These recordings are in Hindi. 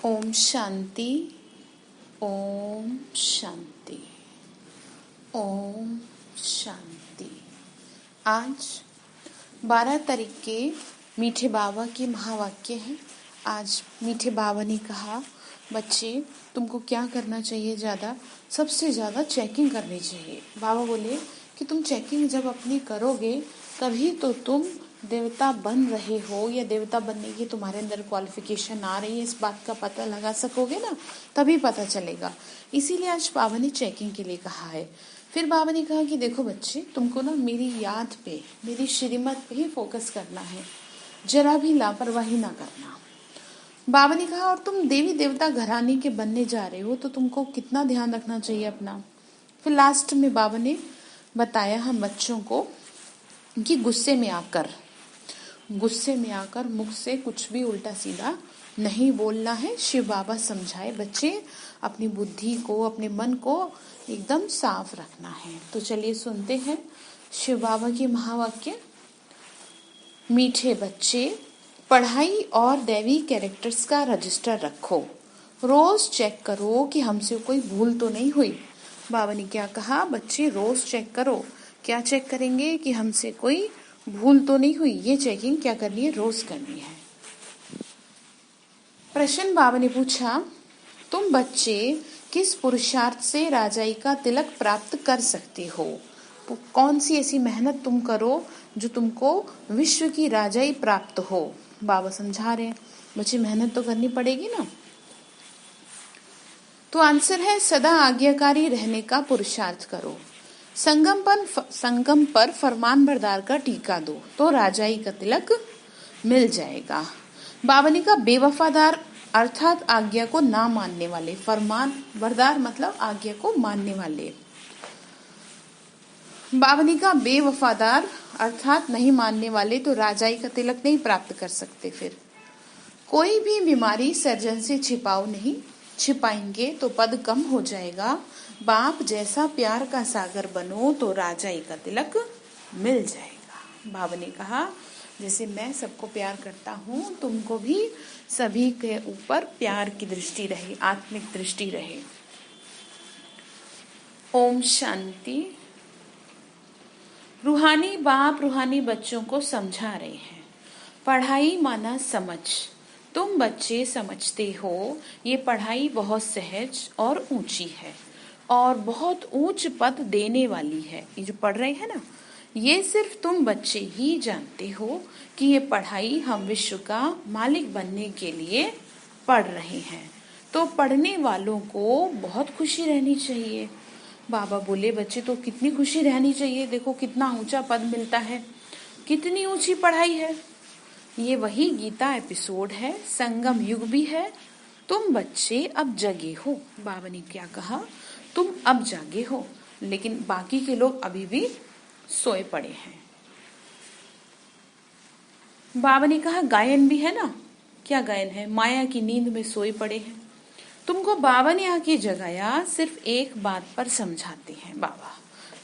ओम शांति, ओम शांति, ओम शांति। आज 12 तारीख के मीठे बाबा के महावाक्य हैं। आज मीठे बाबा ने कहा, बच्चे तुमको क्या करना चाहिए, सबसे ज़्यादा चेकिंग करनी चाहिए। बाबा बोले कि तुम चेकिंग जब अपनी करोगे तभी तो तुम देवता बन रहे हो, या देवता बनने की तुम्हारे अंदर क्वालिफिकेशन आ रही है, इस बात का पता लगा सकोगे ना, तभी पता चलेगा। इसीलिए आज बाबा ने चेकिंग के लिए कहा है। फिर बाबा ने कहा कि देखो बच्चे, तुमको ना मेरी याद पे, मेरी श्रीमत पे ही फोकस करना है, जरा भी लापरवाही ना करना। बाबा ने कहा और तुम देवी देवता घराने के बनने जा रहे हो तो तुमको कितना ध्यान रखना चाहिए अपना। फिर लास्ट में बाबा ने बताया हम बच्चों को कि गुस्से में आकर मुख से कुछ भी उल्टा सीधा नहीं बोलना है। शिव बाबा समझाए, बच्चे अपनी बुद्धि को, अपने मन को एकदम साफ रखना है। तो चलिए सुनते हैं शिव बाबा के महावाक्य। मीठे बच्चे, पढ़ाई और दैवी कैरेक्टर्स का रजिस्टर रखो। रोज चेक करो कि हमसे कोई भूल तो नहीं हुई। बाबा ने क्या कहा, बच्चे रोज चेक करो। क्या चेक करेंगे कि हमसे कोई भूल तो नहीं हुई। ये चेकिंग क्या करनी है, रोज करनी है। प्रश्न बाबा ने पूछा, तुम बच्चे किस पुरुषार्थ से राजाई का तिलक प्राप्त कर सकते हो। कौन सी ऐसी मेहनत तुम करो जो तुमको विश्व की राजाई प्राप्त हो। बाबा समझा रहे हैं, बच्चे मेहनत तो करनी पड़ेगी ना। तो आंसर है, सदा आज्ञाकारी रहने का पुरुषार्थ करो। संगम पर फरमान बरदार का टीका दो तो राजाई का तिलक मिल जाएगा। बाबा ने कहा, बेवफादार अर्थात आज्ञा को ना मानने वाले, फरमान बरदार मतलब आज्ञा को मानने वाले। बाबा ने कहा, बेवफादार अर्थात नहीं मानने वाले तो राजाई का तिलक नहीं प्राप्त कर सकते। फिर कोई भी बीमारी सर्जन से छिपाओ नहीं, छिपाएंगे तो पद कम हो जाएगा। बाप जैसा प्यार का सागर बनो तो राजाई का तिलक मिल जाएगा। बाबा ने कहा, जैसे मैं सबको प्यार करता हूँ, तुमको भी सभी के ऊपर प्यार की दृष्टि रहे, आत्मिक दृष्टि रहे। ओम शांति। रूहानी बाप रूहानी बच्चों को समझा रहे हैं, पढ़ाई माना समझ। तुम बच्चे समझते हो ये पढ़ाई बहुत सहज और ऊंची है और बहुत ऊंच पद देने वाली है। ये जो पढ़ रहे हैं ना, ये सिर्फ तुम बच्चे ही जानते हो कि ये पढ़ाई हम विश्व का मालिक बनने के लिए पढ़ रहे हैं। तो पढ़ने वालों को बहुत खुशी रहनी चाहिए। बाबा बोले, बच्चे तो कितनी खुशी रहनी चाहिए, देखो कितना ऊंचा पद मिलता है, कितनी ऊंची पढ़ाई है। ये वही गीता एपिसोड है, संगम युग भी है। तुम बच्चे अब जगे हो। बाबा ने क्या कहा, तुम अब जागे हो, लेकिन बाकी के लोग अभी भी सोए पड़े हैं। बाबा ने कहा, गायन भी है ना। क्या गायन है, माया की नींद में सोए पड़े हैं। तुमको बाबा ने आके जगाया, सिर्फ एक बात पर समझाते हैं बाबा।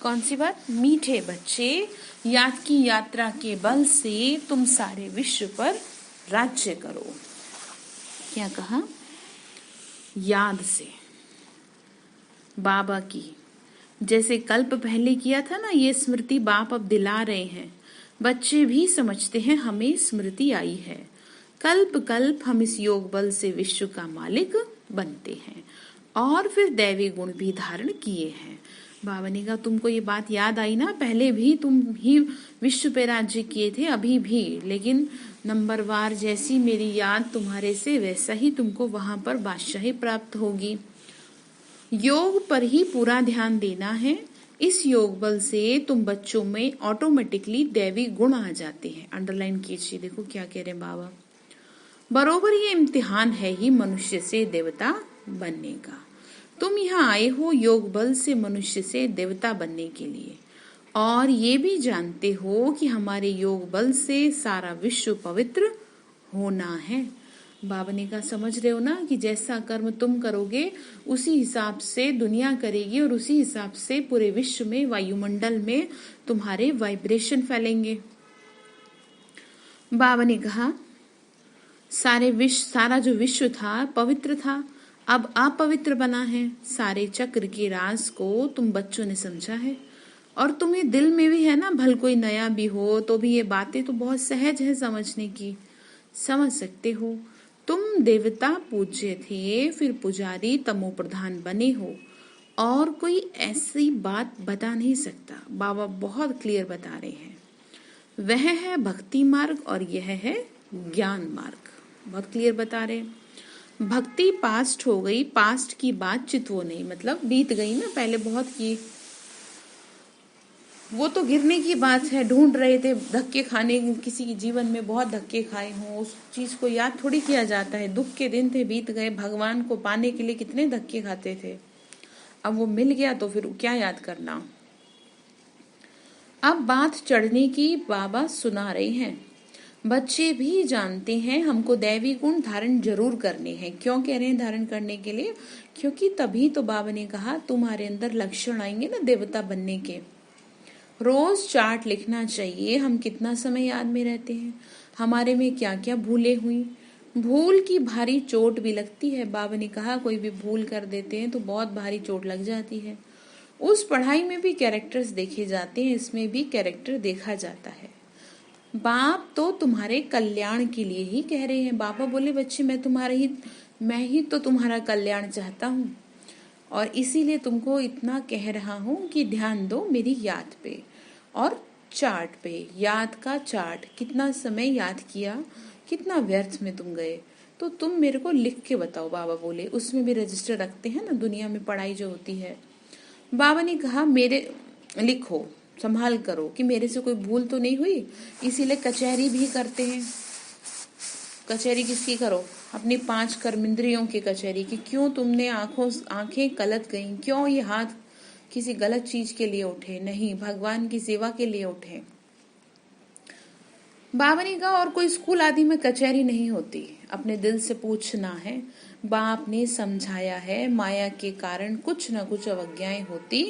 कौन सी बात, मीठे बच्चे, याद की यात्रा के बल से तुम सारे विश्व पर राज्य करो। क्या कहा, याद से बाबा की, जैसे कल्प पहले किया था ना, ये स्मृति बाप अब दिला रहे हैं। बच्चे भी समझते हैं हमें स्मृति आई है। कल्प कल्प हम इस योग बल से विश्व का मालिक बनते हैं और फिर दैवी गुण भी धारण किए हैं। बाबा ने कहा, तुमको ये बात याद आई ना, पहले भी तुम ही विश्व पे राज्य किए थे, अभी भी, लेकिन नंबरवार जैसी मेरी याद तुम्हारे से, वैसा ही तुमको वहां पर बादशाही प्राप्त होगी। योग पर ही पूरा ध्यान देना है। इस योग बल से तुम बच्चों में ऑटोमेटिकली दैवी गुण आ जाते हैं। अंडरलाइन कीजिए, देखो क्या कह रहे हैं बाबा। बरोबर ये इम्तिहान है ही मनुष्य से देवता बनने का। तुम यहाँ आए हो योग बल से मनुष्य से देवता बनने के लिए, और ये भी जानते हो कि हमारे योग बल से सारा विश्व पवित्र होना है। बाबा ने कहा, समझ रहे हो ना कि जैसा कर्म तुम करोगे उसी हिसाब से दुनिया करेगी और उसी हिसाब से पूरे विश्व में, वायुमंडल में तुम्हारे वाइब्रेशन फैलेंगे। बाबा ने कहा, सारा जो विश्व था पवित्र था, अब अपवित्र बना है। सारे चक्र के राज को तुम बच्चों ने समझा है, और तुम्हें दिल में भी है ना, भल कोई नया भी हो तो भी ये बातें तो बहुत सहज है समझने की, समझ सकते हो। तुम देवता पूज्य थे, फिर पुजारी तमो प्रधान बने हो, और कोई ऐसी बात बता नहीं सकता। बाबा बहुत क्लियर बता रहे हैं, वह है भक्ति मार्ग और यह है ज्ञान मार्ग। बहुत क्लियर बता रहे हैं। भक्ति पास्ट हो गई, पास्ट की बात चितवो नहीं, मतलब बीत गई ना, पहले बहुत की, वो तो गिरने की बात है। ढूंढ रहे थे धक्के खाने, किसी के जीवन में बहुत धक्के खाए हों, उस चीज को याद थोड़ी किया जाता है। दुख के दिन थे, बीत गए। भगवान को पाने के लिए कितने धक्के खाते थे, अब वो मिल गया तो फिर क्या याद करना। अब बात चढ़ने की बाबा सुना रहे हैं। बच्चे भी जानते हैं हमको दैवी गुण धारण जरूर करने हैं। क्यों कह रहे हैं धारण करने के लिए? क्योंकि तभी तो बाबा ने कहा तुम्हारे अंदर लक्षण आएंगे ना देवता बनने के। रोज चार्ट लिखना चाहिए, हम कितना समय याद में रहते हैं, हमारे में क्या क्या भूले हुई। भूल की भारी चोट भी लगती है। बाबा ने कहा कोई भी भूल कर देते हैं तो बहुत भारी चोट लग जाती है। उस पढ़ाई में भी कैरेक्टर्स देखे जाते हैं, इसमें भी कैरेक्टर देखा जाता है। बाप तो तुम्हारे कल्याण के लिए ही कह रहे हैं। बाबा बोले बच्चे मैं ही तो तुम्हारा कल्याण चाहता हूँ, और इसीलिए तुमको इतना कह रहा हूँ कि ध्यान दो मेरी याद पे और चार्ट पे। याद का चार्ट, कितना समय याद किया, कितना व्यर्थ में तुम गए, तो तुम मेरे को लिख के बताओ। बाबा बोले उसमें भी रजिस्टर रखते हैं ना, दुनिया में पढ़ाई जो होती है। बाबा ने कहा मेरे लिखो, संभाल करो कि मेरे से कोई भूल तो नहीं हुई। इसीलिए कचहरी भी करते हैं। कचहरी किसकी करो? अपनी 5 कर्मेंद्रियों की कचहरी की। क्यों तुमने आंखें गलत गईं, क्यों ये हाथ किसी गलत चीज के लिए उठे? नहीं, भगवान की सेवा के लिए उठे। बाबा ने कहा और कोई स्कूल आदि में कचहरी नहीं होती, अपने दिल से पूछना है। बाप ने समझाया है माया के कारण कुछ न कुछ अवज्ञाएं होती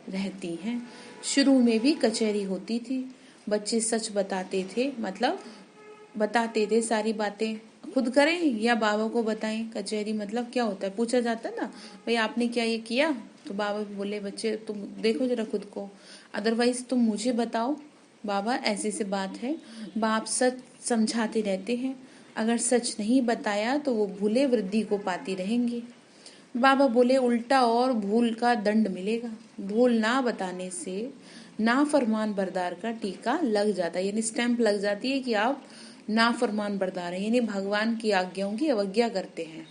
रहती हैं। शुरू में भी कचहरी होती थी, बच्चे सच बताते थे, मतलब बताते थे सारी बातें। खुद करें या बाबा को बताएं। कचहरी मतलब क्या होता है, पूछा जाता है ना, भाई आपने क्या ये किया, तो बाबा बोले बच्चे तुम देखो जरा खुद को, अदरवाइज तुम मुझे बताओ बाबा ऐसे से बात है। बाप सच समझाते रहते हैं, अगर सच नहीं बताया तो वो भूले वृद्धि को पाती रहेंगी। बाबा बोले उल्टा और भूल का दंड मिलेगा। भूल ना बताने से ना फरमान बरदार का टीका लग जाता है, यानी स्टैंप लग जाती है कि आप ना फरमान बरदार है, यानी भगवान की आज्ञाओं की अवज्ञा करते हैं।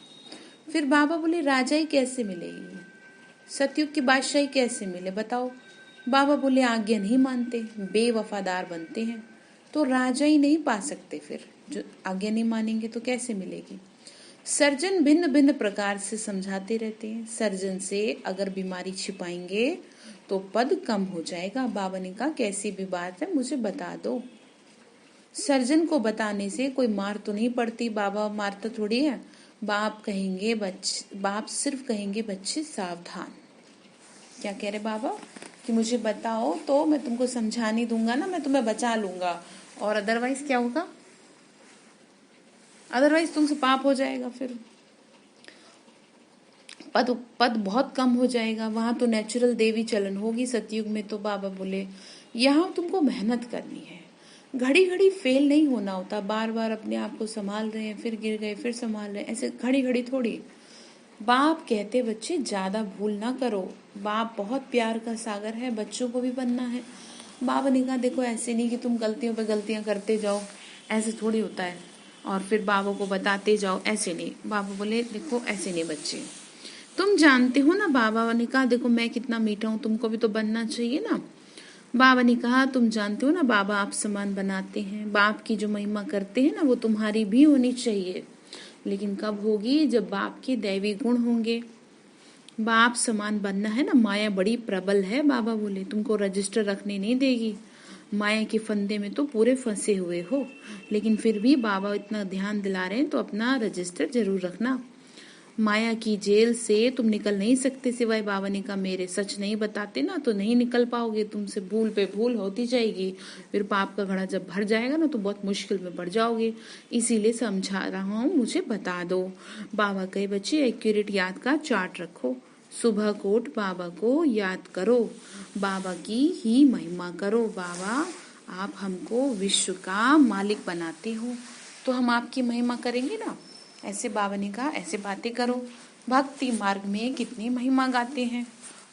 फिर बाबा बोले राजाई कैसे मिलेगी, सतयुग की बादशाही कैसे मिले बताओ। बाबा बोले आज्ञा नहीं मानते, बेवफादार बनते हैं, तो राजाई नहीं पा सकते। फिर जो आज्ञा नहीं मानेंगे तो कैसे मिलेगी। सर्जन भिन्न भिन्न प्रकार से समझाते रहते हैं। सर्जन से अगर बीमारी छिपाएंगे तो पद कम हो जाएगा। बाबा ने कहा कैसी भी बात है मुझे बता दो। सर्जन को बताने से कोई मार तो नहीं पड़ती, बाबा मारता थोड़ी है। बाप सिर्फ कहेंगे बच्चे सावधान। क्या कह रहे बाबा कि मुझे बताओ तो मैं तुमको समझा नहीं दूंगा ना, मैं तुम्हें बचा लूंगा, और अदरवाइज क्या होगा, अदरवाइज तुमसे पाप हो जाएगा। फिर पद बहुत कम हो जाएगा। वहां तो नेचुरल देवी चलन होगी सतयुग में। तो बाबा बोले यहाँ तुमको मेहनत करनी है, घड़ी घड़ी फेल नहीं होना होता। बार बार अपने आप को संभाल रहे हैं, फिर गिर गए, फिर संभाल रहे हैं, ऐसे घड़ी घड़ी थोड़ी। बाप कहते बच्चे ज्यादा भूल ना करो। बाप बहुत प्यार का सागर है, बच्चों को भी बनना है। बाबा ने कहा देखो ऐसे नहीं कि तुम गलतियों पे गलतियां करते जाओ, ऐसे थोड़ी होता है, और फिर बाबा को बताते जाओ, ऐसे नहीं। बाबा बोले देखो ऐसे नहीं बच्चे, तुम जानते हो ना। बाबा ने कहा देखो मैं कितना मीठा हूँ, तुमको भी तो बनना चाहिए ना। बाबा ने कहा तुम जानते हो ना बाबा आप समान बनाते हैं, बाप की जो महिमा करते हैं ना वो तुम्हारी भी होनी चाहिए, लेकिन कब होगी, जब बाप के दैवी गुण होंगे। बाप समान बनना है ना, माया बड़ी प्रबल है। बाबा बोले तुमको रजिस्टर रखने नहीं देगी, माया के फंदे में तो पूरे फंसे हुए हो, लेकिन फिर भी बाबा इतना ध्यान दिला रहे हैं तो अपना रजिस्टर जरूर रखना। माया की जेल से तुम निकल नहीं सकते सिवाय बाबा ने कहा मेरे। सच नहीं बताते ना तो नहीं निकल पाओगे, तुमसे भूल पे भूल होती जाएगी, फिर पाप का घड़ा जब भर जाएगा ना तो बहुत मुश्किल में पड़ जाओगे, इसीलिए समझा रहा हूँ, मुझे बता दो। बाबा कहे बच्चे एक्यूरेट याद का चार्ट रखो, सुबह कोट बाबा को याद करो, बाबा की ही महिमा करो। बाबा आप हमको विश्व का मालिक बनाते हो तो हम आपकी महिमा करेंगे ना। ऐसे बाबा ने कहा ऐसे बातें करो। भक्ति मार्ग में कितनी महिमा गाते हैं,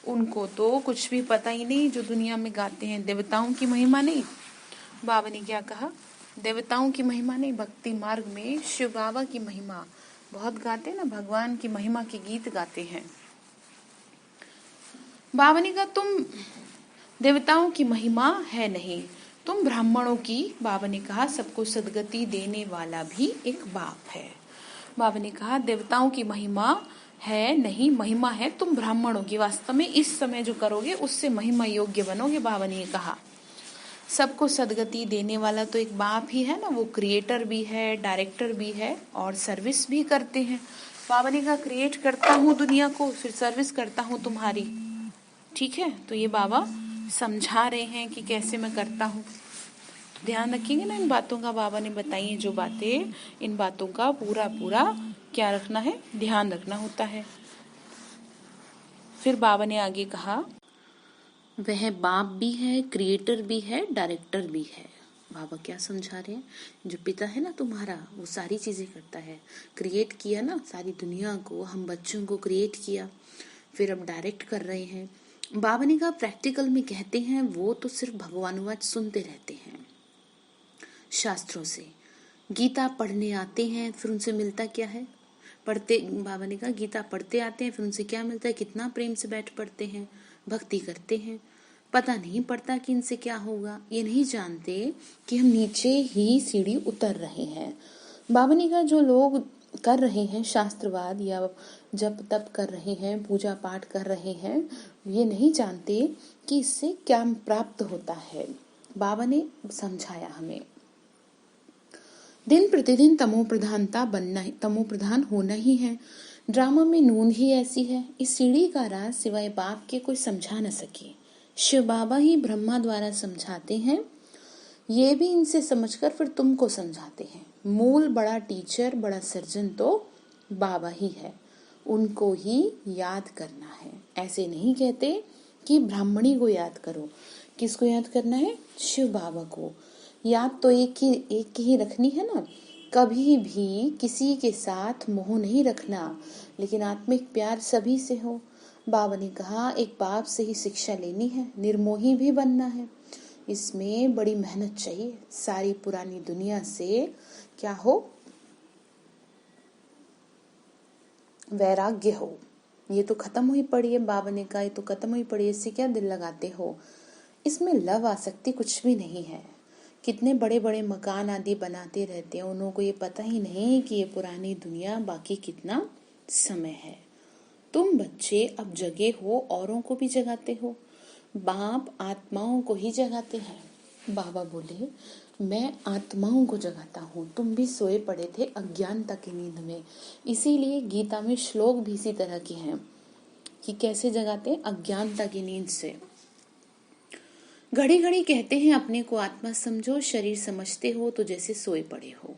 उनको तो कुछ भी पता ही नहीं जो दुनिया में गाते हैं। देवताओं की महिमा नहीं, बाबा ने क्या कहा, देवताओं की महिमा नहीं, भक्ति मार्ग में शिव बाबा की महिमा बहुत गाते हैं ना, भगवान की महिमा के गीत गाते हैं। बाबा ने कहा तुम देवताओं की महिमा है नहीं, तुम ब्राह्मणों की। बाबा ने कहा सबको सदगति देने वाला भी एक बाप है। बाबा ने कहा देवताओं की महिमा है नहीं, महिमा है तुम ब्राह्मणों की। वास्तव में इस समय जो करोगे उससे महिमा योग्य बनोगे। बाबा ने कहा सबको सदगति देने वाला तो एक बाप ही है ना, वो क्रिएटर भी है, डायरेक्टर भी है और सर्विस भी करते हैं। बाबा ने कहा क्रिएट करता हूँ दुनिया को, फिर सर्विस करता हूँ तुम्हारी। ठीक है, तो ये बाबा समझा रहे हैं कि कैसे मैं करता हूँ। ध्यान रखेंगे ना इन बातों का, बाबा ने बताई है जो बातें, इन बातों का पूरा पूरा क्या रखना है, ध्यान रखना होता है। फिर बाबा ने आगे कहा वह बाप भी है, क्रिएटर भी है, डायरेक्टर भी है। बाबा क्या समझा रहे हैं, जो पिता है ना तुम्हारा वो सारी चीजें करता है, क्रिएट किया ना सारी दुनिया को, हम बच्चों को क्रिएट किया, फिर अब डायरेक्ट कर रहे हैं। बाबा ने कहा प्रैक्टिकल में कहते हैं वो तो सिर्फ भगवानुवाच सुनते रहते हैं शास्त्रों से, गीता पढ़ने आते हैं फिर उनसे मिलता क्या है, पढ़ते, बाबा ने कहा गीता पढ़ते आते हैं फिर उनसे क्या मिलता है, कितना प्रेम से बैठ पढ़ते हैं, भक्ति करते हैं, पता नहीं पड़ता कि इनसे क्या होगा, ये नहीं जानते कि हम नीचे ही सीढ़ी उतर रहे हैं। बाबा ने कहा जो लोग कर रहे हैं शास्त्रवाद या जप तप कर रहे हैं, पूजा पाठ कर रहे हैं, ये नहीं जानते कि इससे क्या प्राप्त होता है। बाबा ने समझाया हमें दिन प्रतिदिन तमो प्रधानता बनना है, तमो प्रधान होना ही है। ड्रामा में नून ही ऐसी है, इस सीढ़ी का राज सिवाय बाप के कोई समझा न सके। शिव बाबा ही ब्रह्मा द्वारा समझाते हैं, ये भी इनसे समझकर फिर तुमको समझाते हैं। मूल बड़ा टीचर, बड़ा सर्जन तो बाबा ही है, उनको ही याद करना है। ऐसे नहीं कहते कि ब्राह्मणी को याद करो, किसको याद करना है, शिव बाबा को। याद तो एक ही रखनी है ना, कभी भी किसी के साथ मोह नहीं रखना, लेकिन आत्मिक प्यार सभी से हो। बाबा ने कहा एक बाप से ही शिक्षा लेनी है, निर्मोही भी बनना है, इसमें बड़ी मेहनत चाहिए। सारी पुरानी दुनिया से क्या हो, वैराग्य हो। ये तो खत्म हुई पड़ी है, बाबा ने कहा ये तो खत्म हुई पड़ी है, इससे क्या दिल लगाते हो। इसमें लव आसक्ति कुछ भी नहीं है। कितने बड़े बड़े मकान आदि बनाते रहते हैं, उन्हों को ये पता ही नहीं कि ये पुरानी दुनिया बाकी कितना समय है। तुम बच्चे अब जगे हो, औरों को भी जगाते हो, बाप आत्माओं को ही जगाते हैं। बाबा बोले मैं आत्माओं को जगाता हूँ, तुम भी सोए पड़े थे अज्ञानता की नींद में, इसीलिए गीता में श्लोक भी इसी तरह के हैं कि कैसे जगाते हैं, अज्ञानता की नींद से। घड़ी घड़ी कहते हैं अपने को आत्मा समझो, शरीर समझते हो तो जैसे सोए पड़े हो।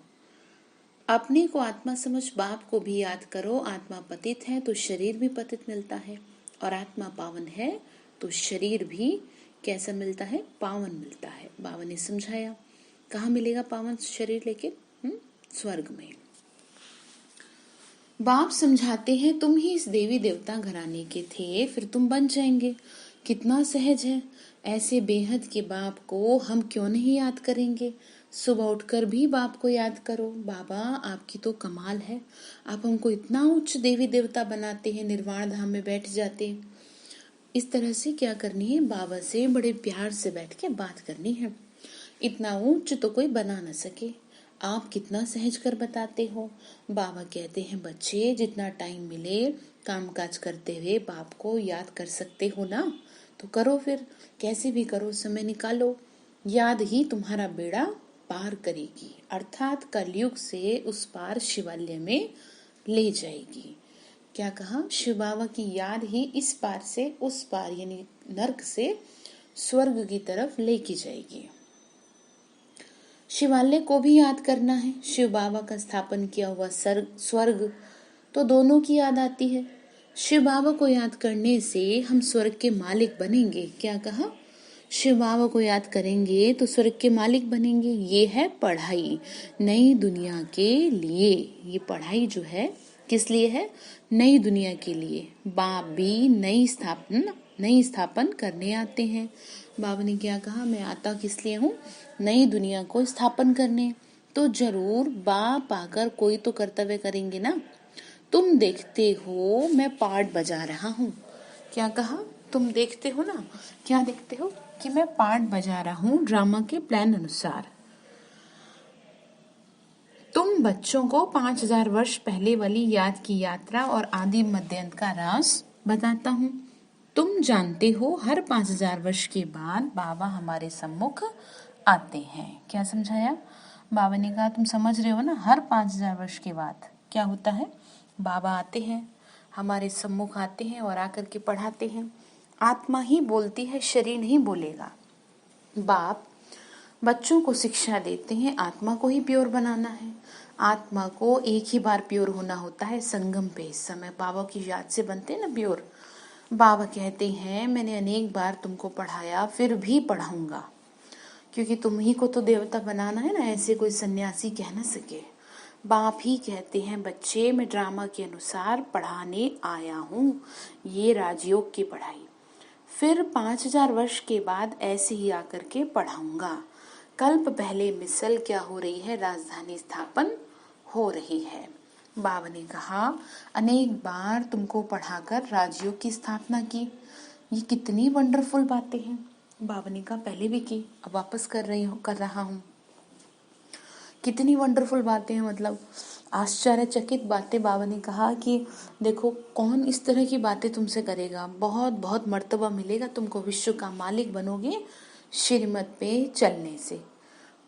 अपने को आत्मा समझ, बाप को भी याद करो। आत्मा पतित है तो शरीर भी पतित मिलता है, और आत्मा पावन है तो शरीर भी कैसा मिलता है, पावन मिलता है। बाबा ने समझाया कहाँ मिलेगा पावन शरीर, लेकिन स्वर्ग में। बाप समझाते हैं तुम ही इस देवी देवता घराने के थे, फिर तुम बन जाएंगे। कितना सहज है, ऐसे बेहद के बाप को हम क्यों नहीं याद करेंगे। सुबह उठकर भी बाप को याद करो। बाबा आपकी तो कमाल है, आप हमको इतना उच्च देवी देवता बनाते हैं, निर्वाण धाम में बैठ जाते। इस तरह से क्या करनी है, बाबा से बड़े प्यार से बैठ के बात करनी है। इतना उच्च तो कोई बना न सके, आप कितना सहज कर बताते हो। बाबा कहते हैं बच्चे जितना टाइम मिले कामकाज करते हुए बाप को याद कर सकते हो ना, तो करो, फिर कैसे भी करो, समय निकालो। याद ही तुम्हारा बेड़ा पार करेगी, अर्थात कलयुग से उस पार शिवालय में ले जाएगी। क्या कहा? शिव बाबा की याद ही इस पार से उस पार यानी नर्क से स्वर्ग की तरफ लेके जाएगी। शिवालय को भी याद करना है। शिव बाबा का स्थापन किया हुआ स्वर्ग तो दोनों की याद आती है। शिव बाबा को याद करने से हम स्वर्ग के मालिक बनेंगे। क्या कहा? शिव बाबा को याद करेंगे तो स्वर्ग के मालिक बनेंगे। ये है पढ़ाई नई दुनिया के लिए। ये पढ़ाई जो है किस लिए है? नई दुनिया के लिए। बाप भी नई स्थापन करने आते हैं। बाबा ने क्या कहा? मैं आता किस लिए हूँ? नई दुनिया को स्थापन करने। तो जरूर बाप आकर कोई तो कर्तव्य करेंगे ना। तुम देखते हो मैं पार्ट बजा रहा हूँ। क्या कहा? तुम देखते हो ना। क्या देखते हो? कि मैं पार्ट बजा रहा हूँ ड्रामा के प्लान अनुसार। तुम बच्चों को 5000 वर्ष पहले वाली याद की यात्रा और आदि मध्यांत का राज बताता हूँ। तुम जानते हो हर 5000 वर्ष के बाद बाबा हमारे सम्मुख आते हैं। क्या समझाया? बाबा ने कहा तुम समझ रहे हो ना, हर 5000 वर्ष के बाद क्या होता है? बाबा आते हैं, हमारे सम्मुख आते हैं और आकर के पढ़ाते हैं। आत्मा ही बोलती है, शरीर नहीं बोलेगा। बाप बच्चों को शिक्षा देते हैं, आत्मा को ही प्योर बनाना है। आत्मा को एक ही बार प्योर होना होता है, संगम पे। इस समय बाबा की याद से बनते हैं ना प्योर। बाबा कहते हैं मैंने अनेक बार तुमको पढ़ाया, फिर भी पढ़ाऊंगा, क्योंकि तुम ही को तो देवता बनाना है ना, ऐसे कोई सन्यासी कह न सके। बाप ही कहते हैं बच्चे मैं ड्रामा के अनुसार पढ़ाने आया हूँ, ये राजयोग की पढ़ाई। फिर 5000 वर्ष के बाद ऐसे ही आकर के पढ़ाऊंगा। कल्प पहले मिसल क्या हो रही है? राजधानी स्थापन हो रही है। बाबा ने कहा अनेक बार तुमको पढ़ाकर राजयोग की स्थापना की। ये कितनी वंडरफुल बातें हैं। बाबा ने कहा पहले भी की, अब वापस कर रहा हूँ। कितनी वंडरफुल बातें हैं, मतलब आश्चर्यचकित बातें। बाबा ने कहा कि देखो कौन इस तरह की बातें तुमसे करेगा, बहुत बहुत मर्तबा मिलेगा तुमको, विश्व का मालिक बनोगे श्रीमत पे चलने से।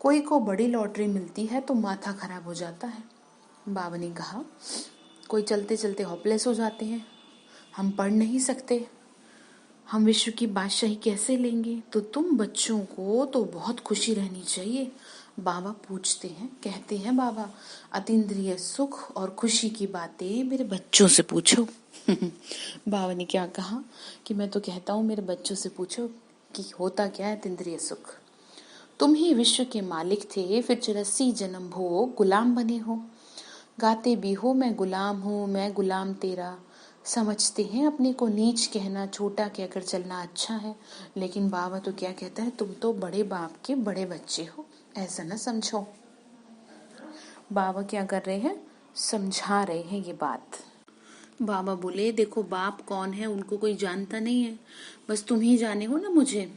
कोई को बड़ी लॉटरी मिलती है तो माथा खराब हो जाता है। बाबा ने कहा कोई चलते चलते होपलेस हो जाते हैं, हम पढ़ नहीं सकते, हम विश्व की बादशाही कैसे लेंगे? तो तुम बच्चों को तो बहुत खुशी रहनी चाहिए। बाबा पूछते हैं, कहते हैं बाबा अतीन्द्रिय सुख और खुशी की बातें मेरे बच्चों से पूछो। बाबा ने क्या कहा कि मैं तो कहता हूँ मेरे बच्चों से पूछो कि होता क्या है अतीन्द्रिय सुख। तुम ही विश्व के मालिक थे, फिर 84 जन्म भोग गुलाम बने हो। गाते भी हो मैं गुलाम हूँ, मैं गुलाम तेरा। समझते हैं अपने को नीच कहना, छोटा कहकर चलना अच्छा है। लेकिन बाबा तो क्या कहता है, तुम तो बड़े बाप के बड़े बच्चे हो, ऐसा ना समझो। बाबा क्या कर रहे हैं? समझा रहे हैं ये बात। बाबा बोले देखो बाप कौन है उनको कोई जानता नहीं है, बस तुम ही जाने हो ना मुझे।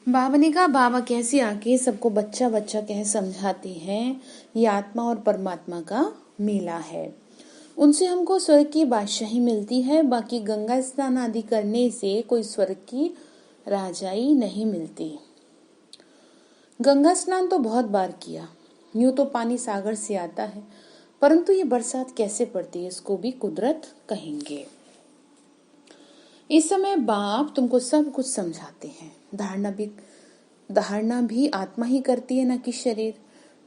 बाबा ने कहा बाबा कैसे आके सबको बच्चा बच्चा कह समझाते हैं, ये आत्मा और परमात्मा का मेला है। उनसे हमको स्वर्ग की बादशाही मिलती है, बाकी गंगा स्नान आदि करने से कोई स्वर्ग की राजाई नहीं मिलती। गंगा स्नान तो बहुत बार किया, यूं तो पानी सागर से आता है, परंतु ये बरसात कैसे पड़ती है इसको भी कुदरत कहेंगे। इस समय बाप तुमको सब कुछ समझाते हैं। धारणा भी आत्मा ही करती है, न कि शरीर।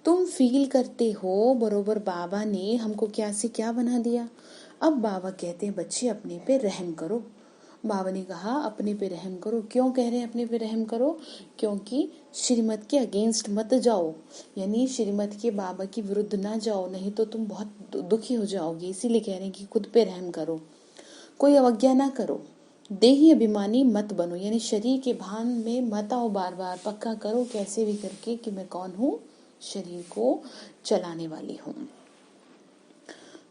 तुम फील करते हो बरोबर बाबा ने हमको क्या से क्या बना दिया। अब बाबा कहते हैं बच्चे अपने पे रहम करो। बाबा ने कहा अपने पे रहम करो। क्यों कह रहे हैं अपने पे रहम करो? क्योंकि श्रीमत के अगेंस्ट मत जाओ, यानी श्रीमत के बाबा की विरुद्ध ना जाओ, नहीं तो तुम बहुत दुखी हो जाओगे। इसीलिए कह रहे हैं कि खुद पे रहम करो, कोई अवज्ञा ना करो। देही अभिमानी मत बनो, यानी शरीर के भान में मत आओ। बार बार पक्का करो कैसे भी करके कि मैं कौन हूँ, शरीर को चलाने वाली हूँ।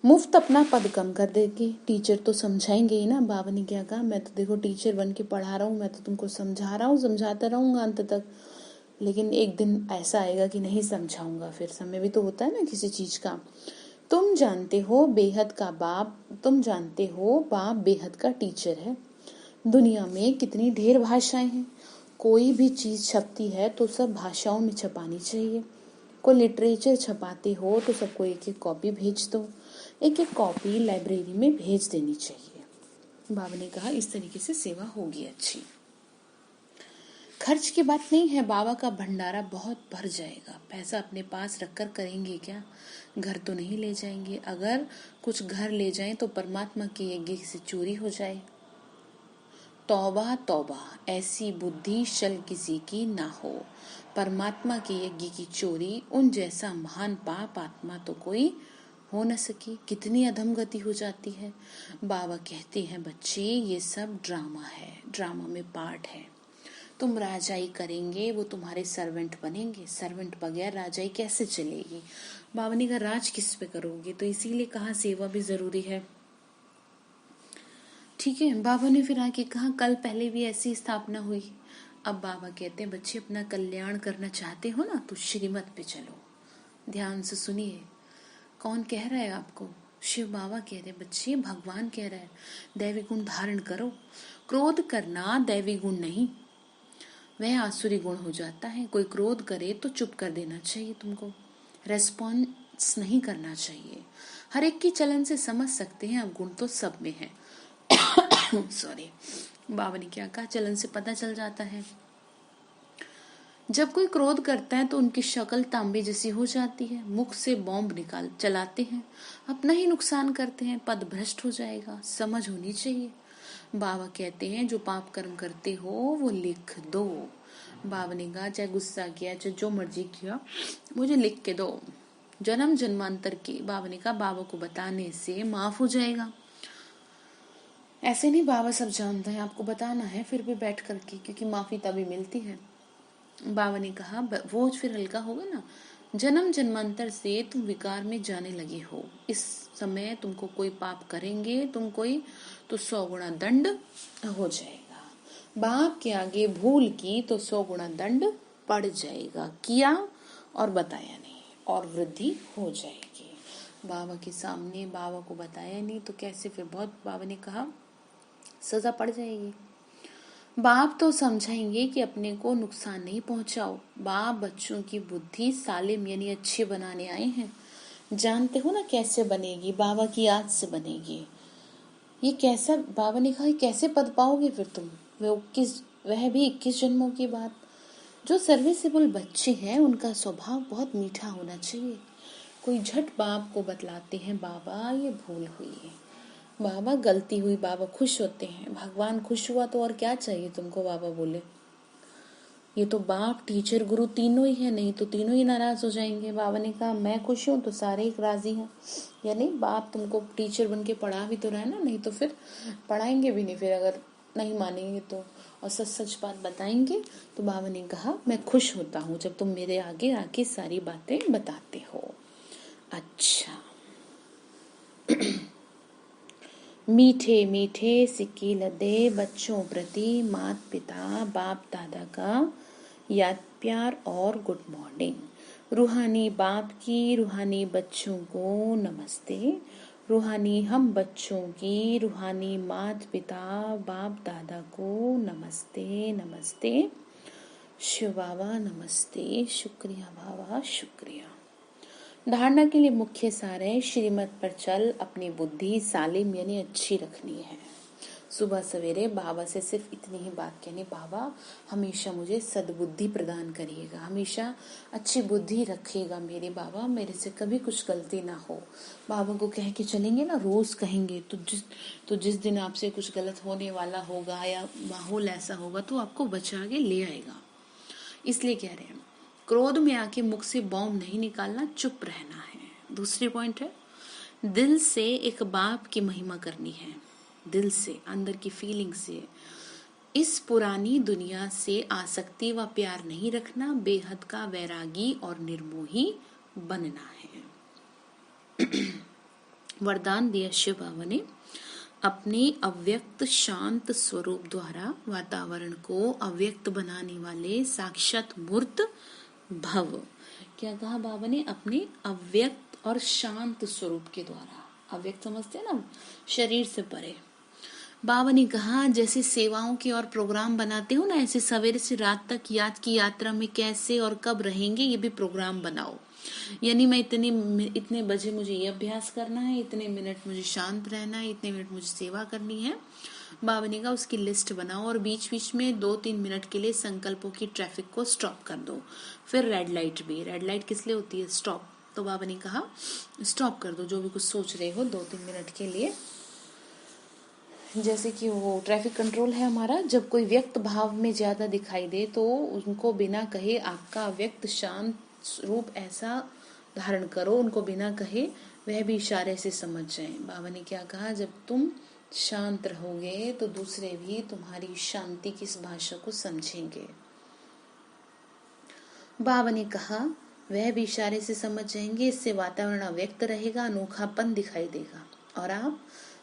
मुफ्त अपना पद कम कर देगी। टीचर तो समझाएंगे ही ना। बाबा ने क्या कहा, मैं तो देखो टीचर बन के पढ़ा रहा हूँ, मैं तो तुमको समझा रहा हूँ, समझाता रहूंगा अंत तक, लेकिन एक दिन ऐसा आएगा कि नहीं समझाऊंगा। फिर समय भी तो होता है ना किसी चीज का। तुम जानते हो बेहद का बाप, तुम जानते हो बाप बेहद का टीचर है। दुनिया में कितनी ढेर भाषाएं हैं, कोई भी चीज छपती है तो सब भाषाओं में छपानी चाहिए। कोई लिटरेचर छपाते हो तो सबको एक एक कॉपी भेज दो। एक एक कॉपी लाइब्रेरी में भेज देनी चाहिए। बाबा ने कहा इस तरीके से सेवा होगी अच्छी। खर्च की बात नहीं है, बाबा का भंडारा बहुत भर जाएगा। पैसा अपने पास रखकर करेंगे क्या? घर तो नहीं ले जाएंगे। अगर कुछ घर ले जाएं तो परमात्मा के यज्ञ से चोरी हो जाए। तौबा तौबा, ऐसी बुद्धि शल किसी की ना हो। परमात्मा के यज्ञ की चोरी, उन जैसा महान पाप आत्मा तो कोई हो न सकी। कितनी अधमगति हो जाती है। बाबा कहते हैं बच्चे ये सब ड्रामा है, ड्रामा में पार्ट है। तुम राजाई करेंगे, वो तुम्हारे सर्वेंट बनेंगे। सर्वेंट बगैर राजाई कैसे चलेगी? बाबा ने कहा राज किस पे करोगे? तो इसीलिए कहा सेवा भी जरूरी है। ठीक है। बाबा ने फिर आके कहा कल पहले भी ऐसी स्थापना हुई। अब बाबा कहते हैं बच्चे अपना कल्याण करना चाहते हो ना तो श्रीमत पे चलो। ध्यान से सुनिए, कौन कह रहा है आपको? शिव बाबा कह रहे हैं बच्चे, भगवान कह रहा है दैवी गुण धारण करो। क्रोध करना दैवी गुण नहीं, वह आसुरी गुण हो जाता है। कोई क्रोध करे तो चुप कर देना चाहिए, तुमको रेस्पॉन्स नहीं करना चाहिए। हर एक की चलन से समझ सकते हैं, अब गुण तो सब में है। सॉरी, बाबा ने क्या कहा, चलन से पता चल जाता है। जब कोई क्रोध करता है तो उनकी शक्ल तांबे जैसी हो जाती है, मुख से बॉम्ब निकाल चलाते हैं, अपना ही नुकसान करते हैं, पद भ्रष्ट हो जाएगा। समझ होनी चाहिए। बाबा कहते हैं जो पाप कर्म करते हो वो लिख दो। बाबा ने कहा चाहे गुस्सा किया चाहे जो मर्जी किया, मुझे लिख के दो। जन्म जन्मांतर के, बाबा ने कहा बाबा को बताने से माफ हो जाएगा। ऐसे नहीं बाबा सब जानता है, आपको बताना है फिर भी बैठ करके, क्योंकि माफी तभी मिलती है। बाबा ने कहा बोझ फिर हल्का होगा ना। जन्म जन्मांतर से तुम विकार में जाने लगे हो। इस समय तुमको कोई पाप करेंगे तुम कोई तो 100 गुना दंड हो जाएगा। बाप के आगे भूल की तो 100 गुना दंड पड़ जाएगा। किया और बताया नहीं और वृद्धि हो जाएगी। बाबा के सामने बाबा को बताया नहीं तो कैसे फिर बहुत, बाबा ने कहा सजा पड़ जाएगी। बाप तो समझाएंगे कि अपने को नुकसान नहीं पहुंचाओ। बाप बच्चों की बुद्धि सालिम यानी अच्छी बनाने आए हैं। जानते हो ना कैसे बनेगी? बाबा की याद से बनेगी। ये कैसा, बाबा ने कहा कैसे पद पाओगे फिर तुम? वह भी 21 जन्मों की बात। जो सर्विसेबल बच्चे हैं उनका स्वभाव बहुत मीठा होना चाहिए। कोई झट बाप को बतलाते हैं बाबा ये भूल हुई है, बाबा गलती हुई, बाबा खुश होते हैं। भगवान खुश हुआ तो और क्या चाहिए तुमको? बाबा बोले ये तो बाप टीचर गुरु तीनों ही है, नहीं तो तीनों ही नाराज हो जाएंगे। बाबा ने कहा मैं खुश हूँ तो सारे ही राजी हैं। यानी बाप तुमको टीचर बन के पढ़ा भी तो रहा है ना, नहीं तो फिर पढ़ाएंगे भी नहीं फिर अगर नहीं मानेंगे तो, और सच सच बात बताएंगे। तो बाबा ने कहा मैं खुश होता हूँ जब तुम मेरे आगे आके सारी बातें बताते हो। अच्छा मीठे मीठे सिक्के लदे बच्चों प्रति माता पिता बाप दादा का याद प्यार और गुड मॉर्निंग। रूहानी बाप की रूहानी बच्चों को नमस्ते। रूहानी हम बच्चों की रूहानी माता पिता बाप दादा को नमस्ते नमस्ते। शिव बाबा नमस्ते। शुक्रिया बाबा शुक्रिया। धारणा के लिए मुख्य सार है श्रीमत पर चल, अपनी बुद्धि सालिम यानी अच्छी रखनी है। सुबह सवेरे बाबा से सिर्फ इतनी ही बात कहनी, बाबा हमेशा मुझे सद्बुद्धि प्रदान करिएगा, हमेशा अच्छी बुद्धि रखिएगा मेरे बाबा, मेरे से कभी कुछ गलती ना हो। बाबा को कह के चलेंगे ना, रोज कहेंगे तो जिस दिन आपसे कुछ गलत होने वाला होगा या माहौल ऐसा होगा तो आपको बचा के ले आएगा। इसलिए कह रहे हैं क्रोध में आके मुख से बॉम्ब नहीं निकालना, चुप रहना है। दूसरी पॉइंट है दिल से एक बाप की महिमा करनी है, दिल से अंदर की फीलिंग से। इस पुरानी दुनिया से आसक्ति व प्यार नहीं रखना, बेहद का वैरागी और निर्मोही बनना है। वरदान दिया शिव बाबा ने, अपने अव्यक्त शांत स्वरूप द्वारा वातावरण को अव्यक्त बनाने वाले साक्षात मूर्त भव। क्या कहा बाबा ने? अपने अव्यक्त और शांत स्वरूप के द्वारा। अव्यक्त समझते हैं ना, शरीर से परे। बाबा ने कहा जैसे सेवाओं के और प्रोग्राम बनाते हो ना, ऐसे सवेरे से रात तक याद की यात्रा में कैसे और कब रहेंगे ये भी प्रोग्राम बनाओ। यानी मैं इतने बजे मुझे ये अभ्यास करना है, इतने मिनट मुझे शांत रहना है, इतने मिनट मुझे सेवा करनी है। बाबा ने कहा उसकी लिस्ट बनाओ और बीच बीच में 2-3 मिनट के लिए संकल्पों की ट्रैफिक को स्टॉप कर दो। फिर रेड लाइट भी, रेड लाइट किस लिए होती है? स्टॉप। तो बाबा ने कहा स्टॉप कर दो जो भी कुछ सोच रहे हो 2-3 मिनट के लिए। जैसे कि वो ट्रैफिक कंट्रोल है हमारा, जब कोई व्यक्त भाव में ज्यादा दिखाई दे तो उनको बिना कहे आपका व्यक्त शांत रूप ऐसा धारण करो, उनको बिना कहे वह भी इशारे से समझ जाए। बाबा ने क्या कहा? जब तुम शांत रहोगे तो दूसरे भी तुम्हारी शांति की इस भाषा को समझेंगे। बाबा ने कहा वह भी इशारे से समझ जाएंगे, इससे वातावरण अव्यक्त रहेगा, अनोखापन दिखाई देगा और आप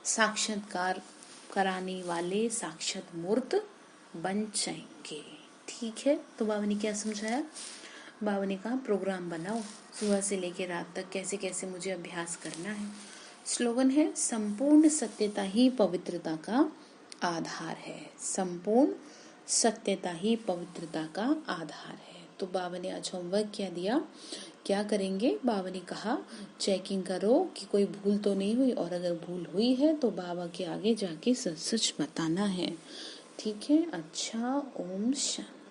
साक्षात्कार कराने वाले साक्षात मूर्त बन जाएंगे। ठीक है, तो बाबा ने क्या समझाया? बाबा ने कहा प्रोग्राम बनाओ, सुबह से लेकर रात तक कैसे कैसे मुझे अभ्यास करना है। स्लोगन है संपूर्ण सत्यता ही पवित्रता का आधार है। संपूर्ण सत्यता ही पवित्रता का आधार है। तो बाबा ने आज होमवर्क क्या दिया, क्या करेंगे? बाबा ने कहा चेकिंग करो कि कोई भूल तो नहीं हुई, और अगर भूल हुई है तो बाबा के आगे जाके सच सच बताना है। ठीक है, अच्छा, ओम शांति।